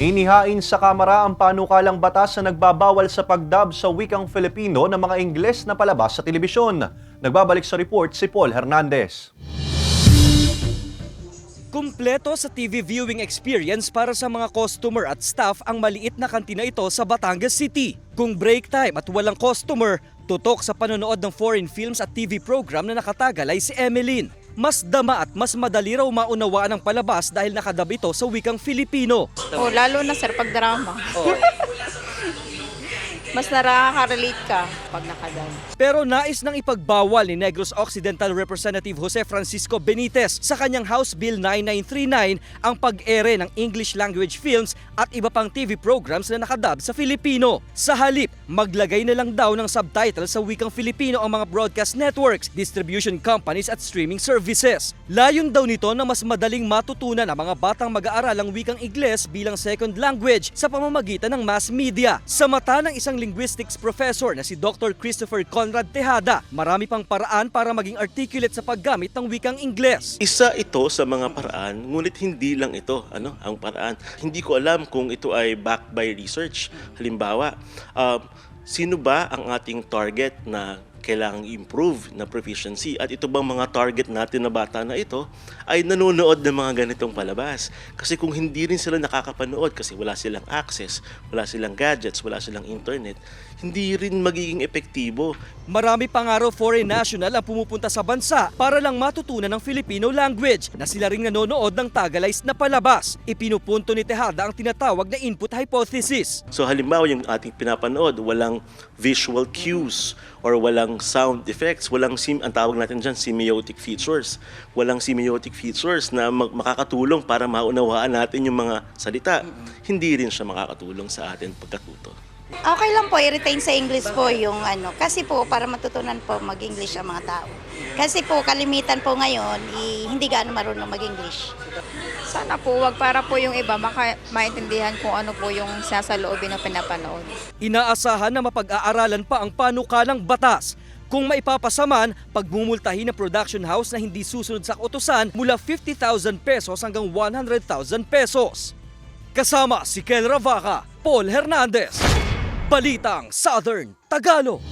Inihain sa Kamara ang panukalang batas na nagbabawal sa pagdub sa wikang Filipino ng mga Ingles na palabas sa telebisyon. Nagbabalik sa report si Paul Hernandez. Kumpleto sa TV viewing experience para sa mga customer at staff ang maliit na kantina ito sa Batangas City. Kung break time at walang customer, tutok sa panonood ng foreign films at TV program na nakatagal ay si Emeline. Mas dama at mas madali raw maunawaan ang palabas dahil nakadub ito sa wikang Filipino. Oh, lalo na sir pag drama. Mas nakaka-relate ka pag nakadub. Pero nais nang ipagbawal ni Negros Occidental Representative Jose Francisco Benitez sa kanyang House Bill 9939 ang pag-ere ng English language films at iba pang TV programs na nakadub sa Filipino. Sa halip, maglagay na lang daw ng subtitle sa wikang Filipino ang mga broadcast networks, distribution companies at streaming services. Layon daw nito na mas madaling matutunan ang mga batang mag-aaral ang wikang Ingles bilang second language sa pamamagitan ng mass media. Sa mata ng isang linguistics professor na si Dr. Christopher Conrad Tejada, marami pang paraan para maging articulate sa paggamit ng wikang Ingles. Isa ito sa mga paraan, ngunit hindi lang ito ang paraan. Hindi ko alam kung ito ay backed by research. Halimbawa, sino ba ang ating target na kailangang improve na proficiency at ito bang mga target natin na bata na ito ay nanonood ng mga ganitong palabas. Kasi kung hindi rin sila nakakapanood kasi wala silang access, wala silang gadgets, wala silang internet, hindi rin magiging epektibo. Marami pang araw foreign national ang pumupunta sa bansa para lang matutunan ng Filipino language na sila ring nanonood ng Tagalized na palabas. Ipinupunto ni Tejada ang tinatawag na input hypothesis. So halimbawa yung ating pinapanood, walang visual cues or walang sound effects, walang ang tawag natin dyan, semiotic features. Walang semiotic features na makakatulong para maunawaan natin yung mga salita. Hindi rin siya makakatulong sa atin pagkatuto. Okay lang po, i-retain sa English po yung kasi po para matutunan po mag-English ang mga tao. Kasi po kalimitan po ngayon, hindi gaano marunong mag-English. Sana po wag para po yung iba maintindihan kung ano po yung sasaloobin ng pinapanood. Inaasahan na mapag-aaralan pa ang panukalang batas. Kung maipapasaman, pagmumultahin ng production house na hindi susunod sa utusan mula 50,000 pesos hanggang 100,000 pesos. Kasama si Kel Ravaca, Paul Hernandez, Balitang Southern Tagalog.